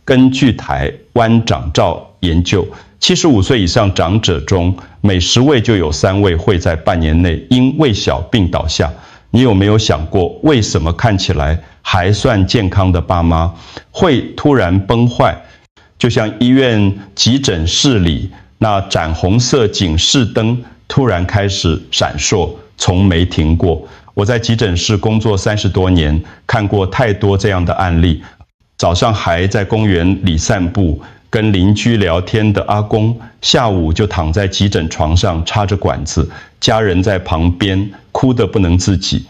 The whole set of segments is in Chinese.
根据台湾长照研究，75岁以上长者中，每10位就有3位会在半年内因胃小病倒下。你有没有想过，为什么看起来还算健康的爸妈会突然崩坏？就像医院急诊室里那盏红色警示灯突然开始闪烁，从没停过。我在急诊室工作30多年，看过太多这样的案例。早上还在公园里散步，跟邻居聊天的阿公，下午就躺在急诊床上插着管子，家人在旁边哭得不能自己。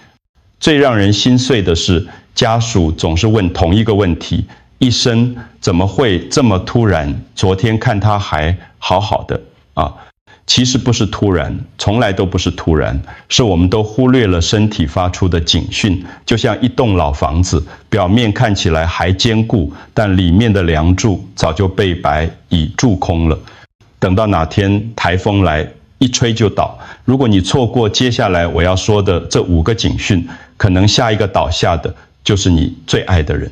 最让人心碎的是，家属总是问同一个问题：医生怎么会这么突然？昨天看他还好好的啊。其实不是突然，从来都不是突然，是我们都忽略了身体发出的警讯。就像一栋老房子，表面看起来还坚固，但里面的梁柱早就被白蚁蛀空了。等到哪天台风来，一吹就倒。如果你错过接下来我要说的这5个警讯，可能下一个倒下的就是你最爱的人。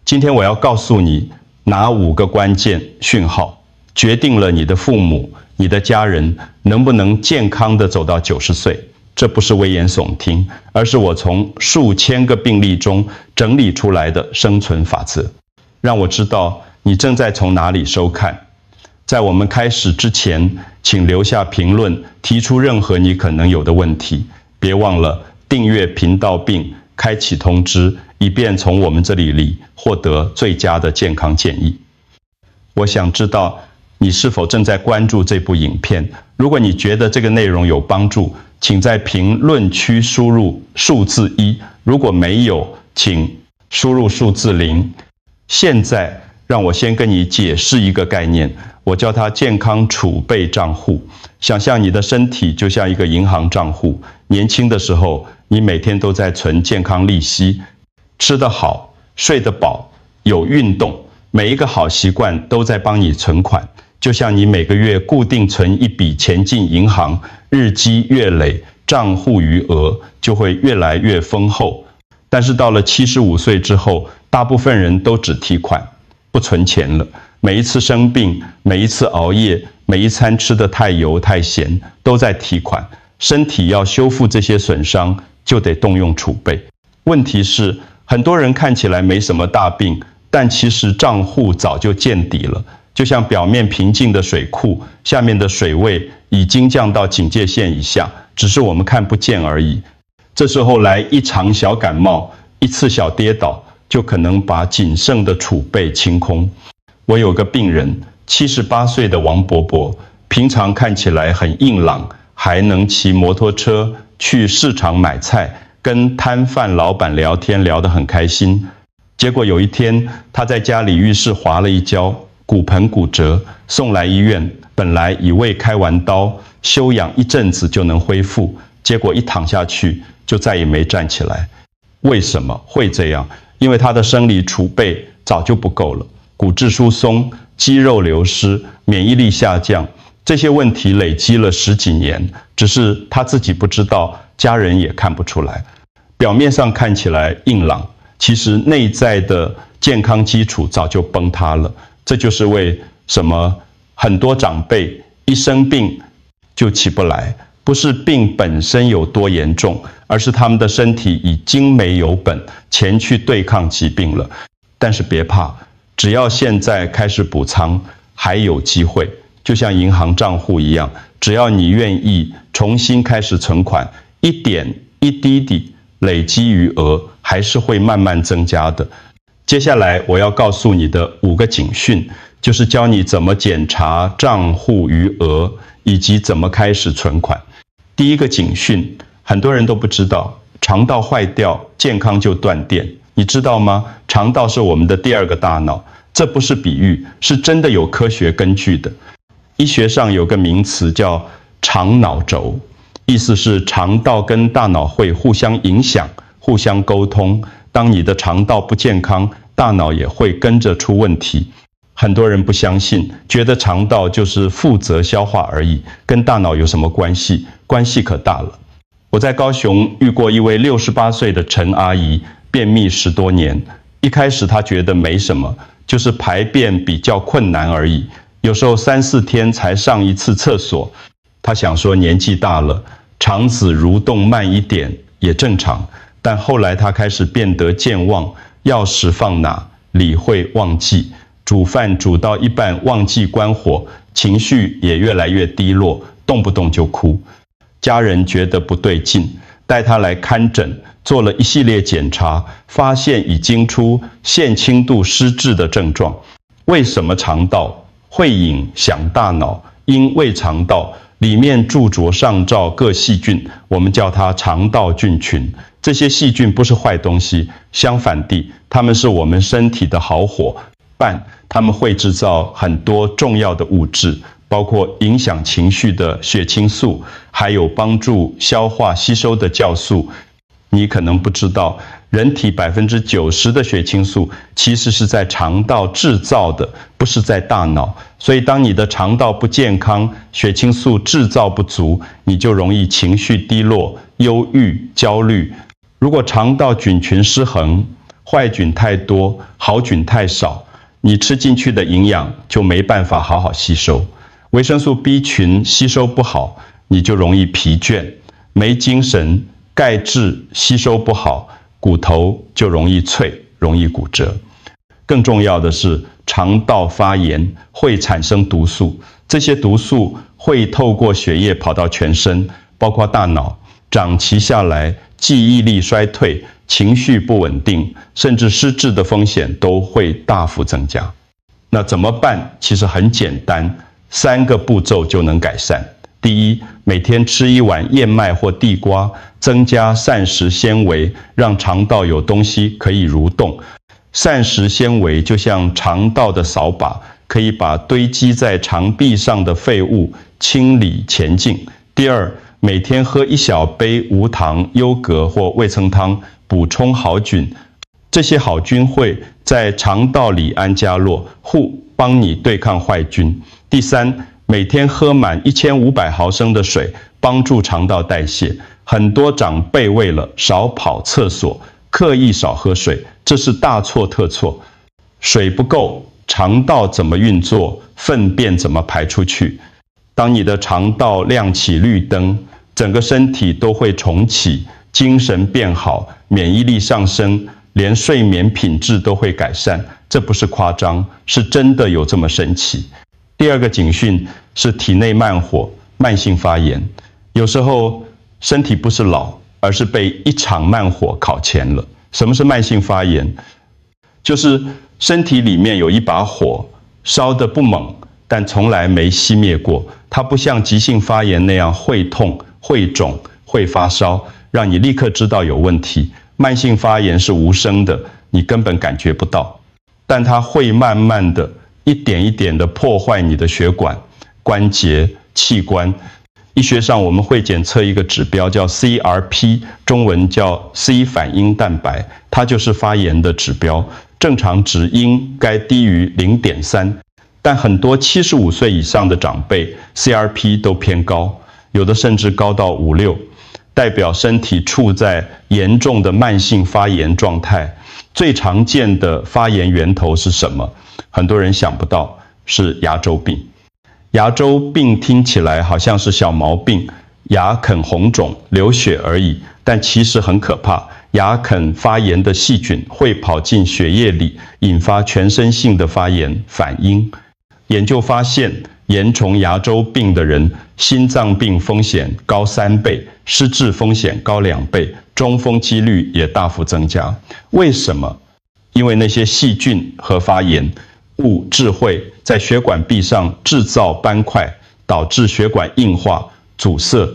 今天我要告诉你哪5个关键讯号，决定了你的父母、你的家人能不能健康地走到90岁。这不是危言耸听，而是我从数千个病例中整理出来的生存法则。让我知道你正在从哪里收看。在我们开始之前，请留下评论，提出任何你可能有的问题。别忘了订阅频道并开启通知，以便从我们这里获得最佳的健康建议。我想知道你是否正在关注这部影片？如果你觉得这个内容有帮助，请在评论区输入数字1；如果没有，请输入数字0。现在让我先跟你解释一个概念，我叫它健康储备账户。想象你的身体就像一个银行账户，年轻的时候，你每天都在存健康利息，吃得好，睡得饱，有运动，每一个好习惯都在帮你存款。就像你每个月固定存一笔钱进银行，日积月累，账户余额就会越来越丰厚。但是到了75岁之后，大部分人都只提款，不存钱了。每一次生病，每一次熬夜，每一餐吃得太油太咸，都在提款。身体要修复这些损伤，就得动用储备。问题是，很多人看起来没什么大病，但其实账户早就见底了。就像表面平静的水库，下面的水位已经降到警戒线以下，只是我们看不见而已。这时候来一场小感冒，一次小跌倒，就可能把仅剩的储备清空。我有个病人，78岁的王伯伯，平常看起来很硬朗，还能骑摩托车去市场买菜，跟摊贩老板聊天聊得很开心。结果有一天，他在家里浴室滑了一跤，骨盆骨折，送来医院。本来以为开完刀休养一阵子就能恢复，结果一躺下去就再也没站起来。为什么会这样？因为他的生理储备早就不够了，骨质疏松、肌肉流失、免疫力下降，这些问题累积了10几年，只是他自己不知道，家人也看不出来。表面上看起来硬朗，其实内在的健康基础早就崩塌了。这就是为什么很多长辈一生病就起不来，不是病本身有多严重，而是他们的身体已经没有本钱去对抗疾病了。但是别怕，只要现在开始补仓，还有机会。就像银行账户一样，只要你愿意重新开始存款，一点一滴地累积余额，还是会慢慢增加的。接下来我要告诉你的5个警讯，就是教你怎么检查账户余额，以及怎么开始存款。第一个警讯，很多人都不知道，肠道坏掉，健康就断电。你知道吗？肠道是我们的第2个大脑，这不是比喻，是真的有科学根据的。医学上有个名词叫肠脑轴，意思是肠道跟大脑会互相影响，互相沟通。当你的肠道不健康，大脑也会跟着出问题。很多人不相信，觉得肠道就是负责消化而已，跟大脑有什么关系？关系可大了。我在高雄遇过一位68岁的陈阿姨，便秘10多年。一开始她觉得没什么，就是排便比较困难而已，有时候3、4天才上一次厕所。他想说年纪大了，肠子蠕动慢一点也正常，但后来他开始变得健忘，钥匙放哪，理会忘记，煮饭煮到一半忘记关火，情绪也越来越低落，动不动就哭。家人觉得不对劲，带他来看诊，做了一系列检查，发现已经出腺轻度失智的症状。为什么肠道会影响大脑？因胃肠道里面驻着上兆各细菌，我们叫它肠道菌群。这些细菌不是坏东西，相反地，它们是我们身体的好伙伴，它们会制造很多重要的物质，包括影响情绪的血清素，还有帮助消化吸收的酵素。你可能不知道，人体90%的血清素其实是在肠道制造的，不是在大脑。所以当你的肠道不健康，血清素制造不足，你就容易情绪低落、忧郁、焦虑。如果肠道菌群失衡，坏菌太多，好菌太少，你吃进去的营养就没办法好好吸收。维生素 B 群吸收不好，你就容易疲倦、没精神。钙质吸收不好，骨头就容易脆，容易骨折。更重要的是，肠道发炎会产生毒素，这些毒素会透过血液跑到全身，包括大脑，长期下来，记忆力衰退、情绪不稳定，甚至失智的风险都会大幅增加。那怎么办？其实很简单，3个步骤就能改善。第一，每天吃1碗燕麦或地瓜，增加膳食纤维，让肠道有东西可以蠕动。膳食纤维就像肠道的扫把，可以把堆积在肠壁上的废物清理前进。第二，每天喝1小杯无糖优格或味噌汤，补充好菌。这些好菌会在肠道里安家落，互帮你对抗坏菌。第三，每天喝满1500毫升的水，帮助肠道代谢。很多长辈为了少跑厕所，刻意少喝水，这是大错特错。水不够，肠道怎么运作，粪便怎么排出去？当你的肠道亮起绿灯，整个身体都会重启，精神变好，免疫力上升，连睡眠品质都会改善。这不是夸张，是真的有这么神奇。第二个警讯是体内慢火、慢性发炎。有时候身体不是老，而是被一场慢火烤前了。什么是慢性发炎？就是身体里面有一把火，烧得不猛，但从来没熄灭过。它不像急性发炎那样会痛、会肿、会发烧，让你立刻知道有问题。慢性发炎是无声的，你根本感觉不到，但它会慢慢的一点一点的破坏你的血管、关节、器官。医学上我们会检测一个指标叫 CRP， 中文叫 C 反应蛋白，它就是发炎的指标。正常值应该低于 0.3， 但很多75岁以上的长辈 CRP 都偏高，有的甚至高到5、6，代表身体处在严重的慢性发炎状态。最常见的发炎源头是什么？很多人想不到，是牙周病。牙周病听起来好像是小毛病，牙啃红肿、流血而已，但其实很可怕。牙啃发炎的细菌会跑进血液里，引发全身性的发炎反应。研究发现，严重牙周病的人，心脏病风险高3倍，失智风险高2倍，中风几率也大幅增加。为什么？因为那些细菌和发炎物质会在血管壁上制造斑块，导致血管硬化、阻塞。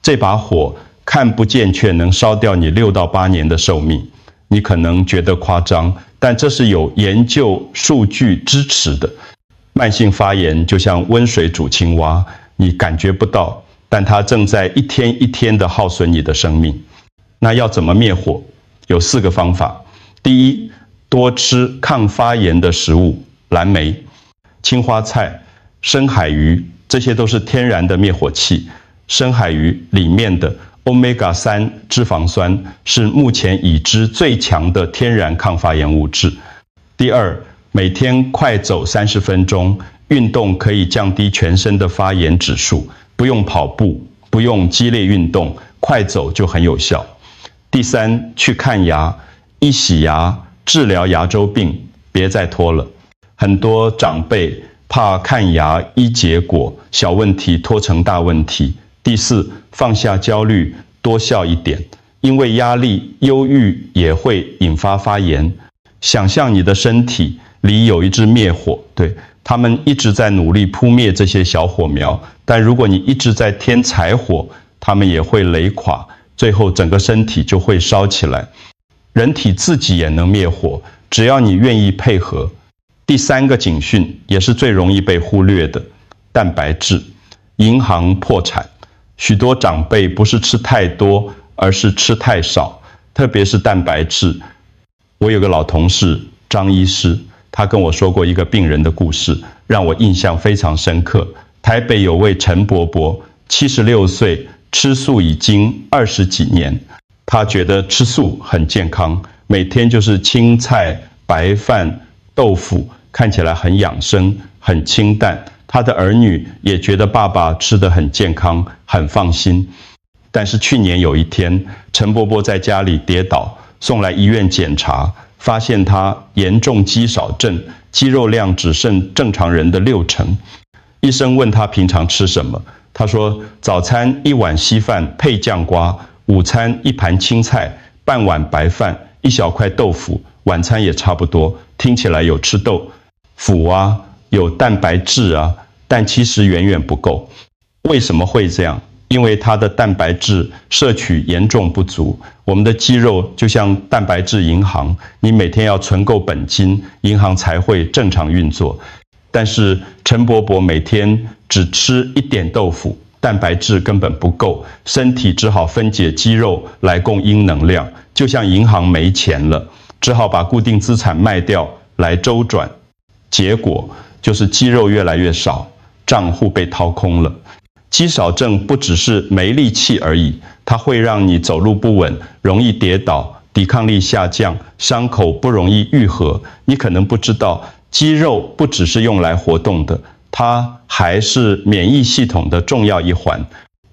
这把火看不见，却能烧掉你6到8年的寿命。你可能觉得夸张，但这是有研究数据支持的。慢性发炎就像温水煮青蛙，你感觉不到，但它正在一天一天地耗损你的生命。那要怎么灭火？有4个方法。第一，多吃抗发炎的食物，蓝莓、青花菜、深海鱼，这些都是天然的灭火器。深海鱼里面的 Omega-3 脂肪酸是目前已知最强的天然抗发炎物质。第二，每天快走30分钟，运动可以降低全身的发炎指数，不用跑步，不用激烈运动，快走就很有效。第三，去看牙，一洗牙，治疗牙周病，别再拖了。很多长辈怕看牙医结果，小问题拖成大问题。第四，放下焦虑，多笑一点，因为压力、忧郁也会引发发炎。想象你的身体里有一只灭火，对，他们一直在努力扑灭这些小火苗，但如果你一直在添柴火，他们也会累垮，最后整个身体就会烧起来。人体自己也能灭火，只要你愿意配合。第三个警讯也是最容易被忽略的，蛋白质。银行破产，许多长辈不是吃太多，而是吃太少，特别是蛋白质。我有个老同事张医师，他跟我说过一个病人的故事，让我印象非常深刻。台北有位陈伯伯，76岁，吃素已经20几年，他觉得吃素很健康，每天就是青菜、白饭、豆腐，看起来很养生，很清淡。他的儿女也觉得爸爸吃得很健康，很放心。但是去年有一天，陈伯伯在家里跌倒，送来医院检查，发现他严重肌少症，肌肉量只剩正常人的60%。医生问他平常吃什么，他说早餐1碗稀饭配酱瓜，午餐1盘青菜，半碗白饭，1小块豆腐，晚餐也差不多。听起来有吃豆腐啊，有蛋白质啊，但其实远远不够。为什么会这样？因为它的蛋白质摄取严重不足。我们的肌肉就像蛋白质银行，你每天要存够本金，银行才会正常运作。但是陈伯伯每天只吃1点豆腐，蛋白质根本不够，身体只好分解肌肉来供应能量，就像银行没钱了，只好把固定资产卖掉来周转，结果就是肌肉越来越少，账户被掏空了。肌少症不只是没力气而已，它会让你走路不稳，容易跌倒，抵抗力下降，伤口不容易愈合。你可能不知道，肌肉不只是用来活动的，它还是免疫系统的重要一环。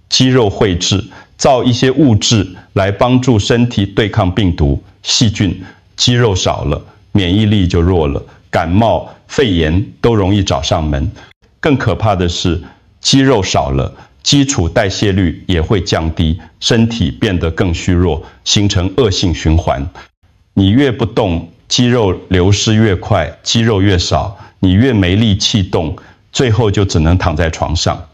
肌肉绘制造一些物质来帮助身体对抗病毒、细菌。肌肉少了，免疫力就弱了，感冒、肺炎都容易找上门。更可怕的是，肌肉少了，基础代谢率也会降低，身体变得更虚弱，形成恶性循环。你越不动，肌肉流失越快，肌肉越少，你越没力气动，最后就只能躺在床上。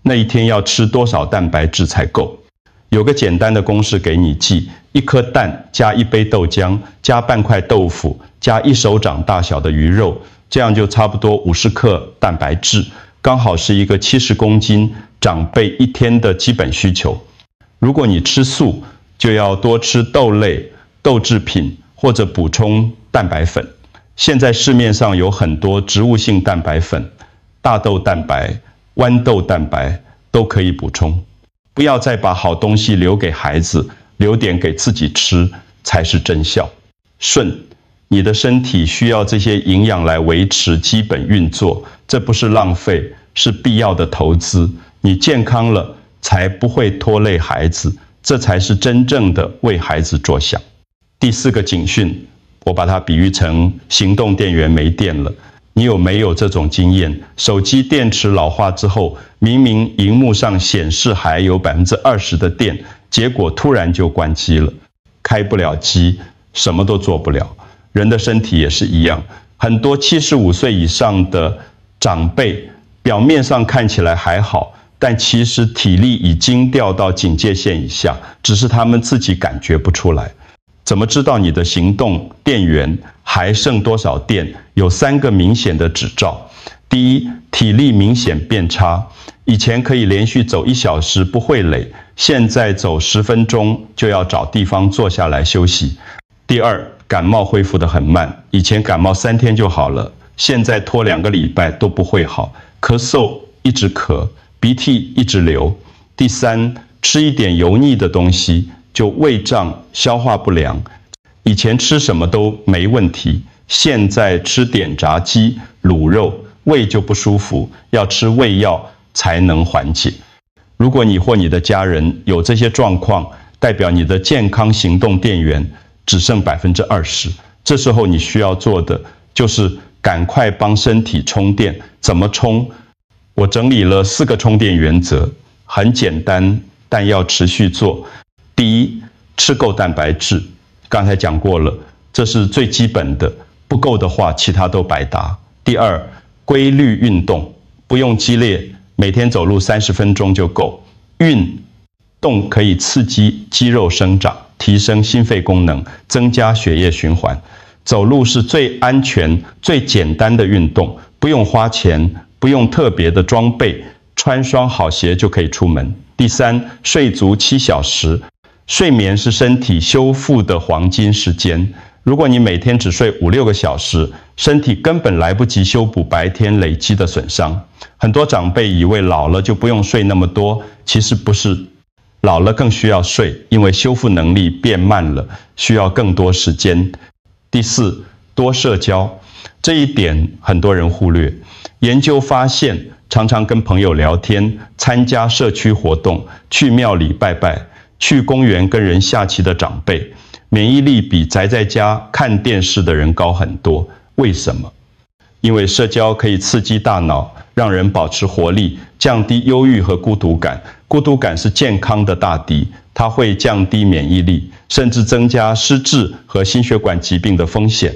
那一天要吃多少蛋白质才够？有个简单的公式给你记：1颗蛋加1杯豆浆，加半块豆腐，加1手掌大小的鱼肉，这样就差不多50克蛋白质，刚好是一个70公斤长辈1天的基本需求。如果你吃素，就要多吃豆类、豆制品或者补充蛋白粉。现在市面上有很多植物性蛋白粉，大豆蛋白、豌豆蛋白都可以补充。不要再把好东西留给孩子，留点给自己吃才是真孝。顺，你的身体需要这些营养来维持基本运作，这不是浪费，是必要的投资。你健康了，才不会拖累孩子，这才是真正的为孩子着想。第4个警讯，我把它比喻成行动电源没电了。你有没有这种经验？手机电池老化之后，明明荧幕上显示还有20%的电，结果突然就关机了，开不了机，什么都做不了。人的身体也是一样，很多75岁以上的长辈，表面上看起来还好，但其实体力已经掉到警戒线以下，只是他们自己感觉不出来。怎么知道你的行动电源还剩多少电？有3个明显的指兆。第一，体力明显变差，以前可以连续走1小时不会累，现在走10分钟就要找地方坐下来休息。第二，感冒恢复得很慢，以前感冒3天就好了，现在拖2个礼拜都不会好，咳嗽一直咳，鼻涕一直流。第三，吃一点油腻的东西就胃胀、消化不良，以前吃什么都没问题，现在吃点炸鸡、卤肉，胃就不舒服，要吃胃药才能缓解。如果你或你的家人有这些状况，代表你的健康行动电源只剩20%。这时候你需要做的就是赶快帮身体充电。怎么充？我整理了4个充电原则，很简单，但要持续做。第一，吃够蛋白质，刚才讲过了，这是最基本的，不够的话，其他都白搭。第二，规律运动，不用激烈，每天走路30分钟就够。运动可以刺激肌肉生长，提升心肺功能，增加血液循环。走路是最安全、最简单的运动，不用花钱，不用特别的装备，穿双好鞋就可以出门。第三，睡足7小时，睡眠是身体修复的黄金时间。如果你每天只睡5-6个小时，身体根本来不及修补白天累积的损伤。很多长辈以为老了就不用睡那么多，其实不是，老了更需要睡，因为修复能力变慢了，需要更多时间。第四，多社交，这一点很多人忽略。研究发现，常常跟朋友聊天，参加社区活动，去庙里拜拜，去公园跟人下棋的长辈，免疫力比宅在家看电视的人高很多。为什么？因为社交可以刺激大脑，让人保持活力，降低忧郁和孤独感。孤独感是健康的大敌，它会降低免疫力，甚至增加失智和心血管疾病的风险。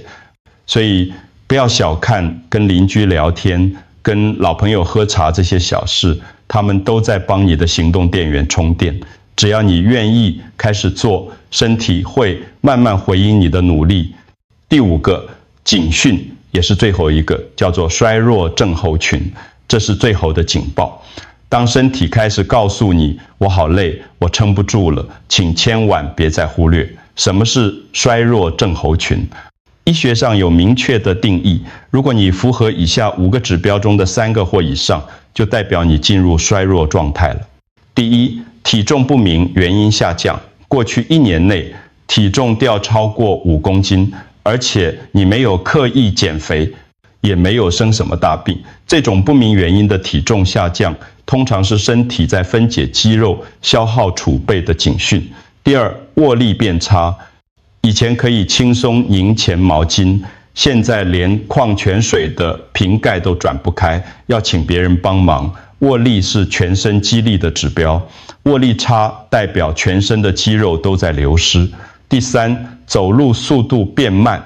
所以不要小看跟邻居聊天、跟老朋友喝茶这些小事，他们都在帮你的行动电源充电。只要你愿意开始做，身体会慢慢回应你的努力。第5个，警讯，也是最后一个，叫做衰弱症候群，这是最后的警报。当身体开始告诉你我好累，我撑不住了，请千万别再忽略。什么是衰弱症候群？医学上有明确的定义，如果你符合以下5个指标中的3个或以上，就代表你进入衰弱状态了。第一，体重不明，原因下降，过去1年内体重掉超过5公斤，而且你没有刻意减肥，也没有生什么大病。这种不明原因的体重下降，通常是身体在分解肌肉、消耗储备的警讯。第二，握力变差，以前可以轻松拧钱毛巾，现在连矿泉水的瓶盖都转不开，要请别人帮忙。握力是全身肌力的指标，握力差代表全身的肌肉都在流失。第三，走路速度变慢，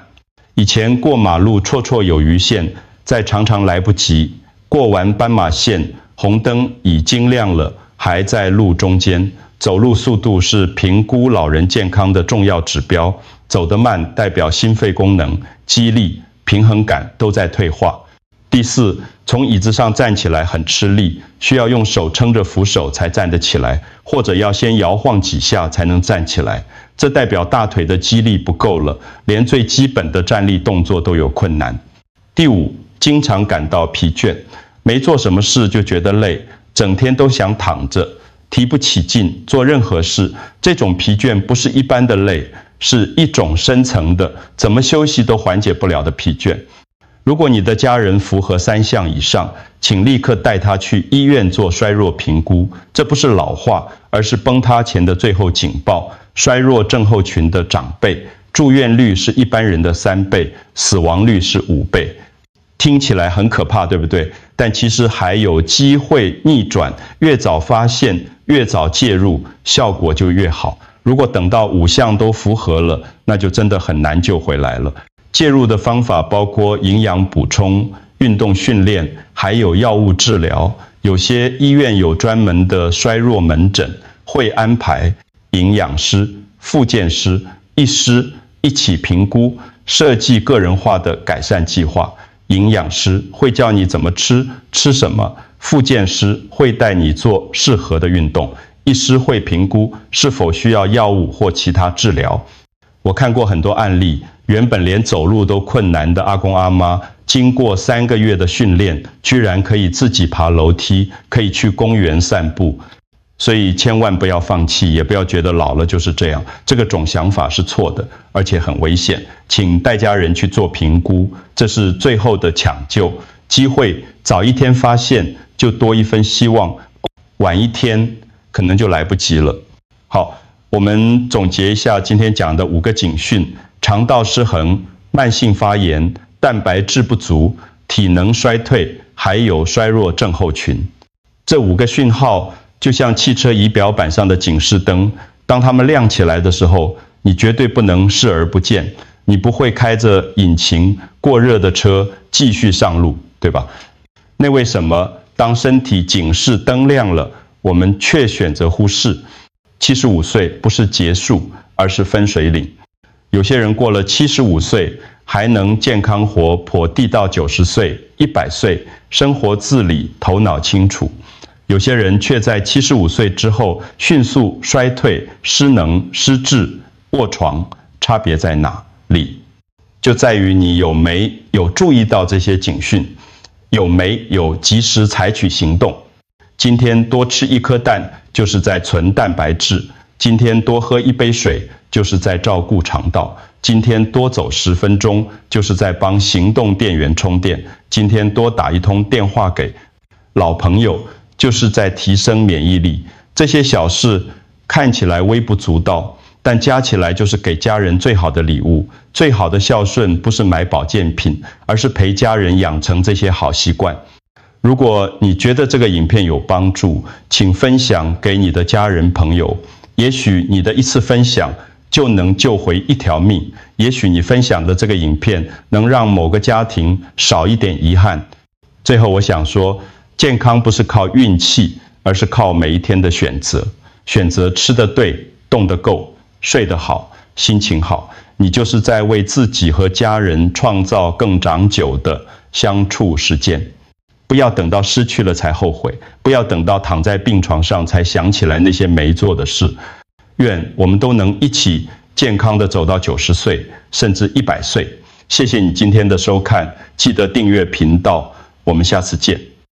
以前过马路绰绰有余线，再常常来不及，过完斑马线，红灯已经亮了，还在路中间。走路速度是评估老人健康的重要指标，走得慢代表心肺功能、肌力、平衡感都在退化。第四，从椅子上站起来很吃力，需要用手撑着扶手才站得起来，或者要先摇晃几下才能站起来，这代表大腿的肌力不够了，连最基本的站立动作都有困难。第五，经常感到疲倦，没做什么事就觉得累，整天都想躺着，提不起劲做任何事。这种疲倦不是一般的累，是一种深层的，怎么休息都缓解不了的疲倦。如果你的家人符合3项以上，请立刻带他去医院做衰弱评估。这不是老化，而是崩塌前的最后警报。衰弱症候群的长辈，住院率是一般人的3倍，死亡率是5倍。听起来很可怕，对不对？但其实还有机会逆转，越早发现，越早介入，效果就越好。如果等到5项都符合了，那就真的很难救回来了。介入的方法包括营养补充、运动训练，还有药物治疗。有些医院有专门的衰弱门诊，会安排营养师、复健师、医师一起评估，设计个人化的改善计划。营养师会教你怎么吃，吃什么；复健师会带你做适合的运动；医师会评估是否需要药物或其他治疗。我看过很多案例，原本连走路都困难的阿公阿妈，经过3个月的训练，居然可以自己爬楼梯，可以去公园散步。所以千万不要放弃，也不要觉得老了就是这样，这个种想法是错的，而且很危险。请带家人去做评估，这是最后的抢救机会，早一天发现就多一分希望，晚一天可能就来不及了。好，我们总结一下今天讲的5个警讯：肠道失衡、慢性发炎、蛋白质不足、体能衰退，还有衰弱症候群。这5个讯号就像汽车仪表板上的警示灯，当它们亮起来的时候，你绝对不能视而不见，你不会开着引擎过热的车继续上路，对吧？那为什么当身体警示灯亮了，我们却选择忽视？75岁不是结束，而是分水岭。有些人过了75岁，还能健康活泼地到90岁、100岁，生活自理，头脑清楚。有些人却在75岁之后迅速衰退、失能、失智、卧床，差别在哪里？就在于你有没有注意到这些警讯，有没有及时采取行动。今天多吃1颗蛋，就是在存蛋白质；今天多喝1杯水，就是在照顾肠道；今天多走10分钟，就是在帮行动电源充电；今天多打1通电话给老朋友，就是在提升免疫力。这些小事看起来微不足道，但加起来就是给家人最好的礼物。最好的孝顺不是买保健品，而是陪家人养成这些好习惯。如果你觉得这个影片有帮助，请分享给你的家人朋友。也许你的一次分享就能救回1条命，也许你分享的这个影片能让某个家庭少一点遗憾。最后我想说，健康不是靠运气，而是靠每一天的选择。选择吃得对，动得够，睡得好，心情好，你就是在为自己和家人创造更长久的相处时间。不要等到失去了才后悔，不要等到躺在病床上才想起来那些没做的事。愿我们都能一起健康地走到90岁，甚至100岁。谢谢你今天的收看，记得订阅频道，我们下次见。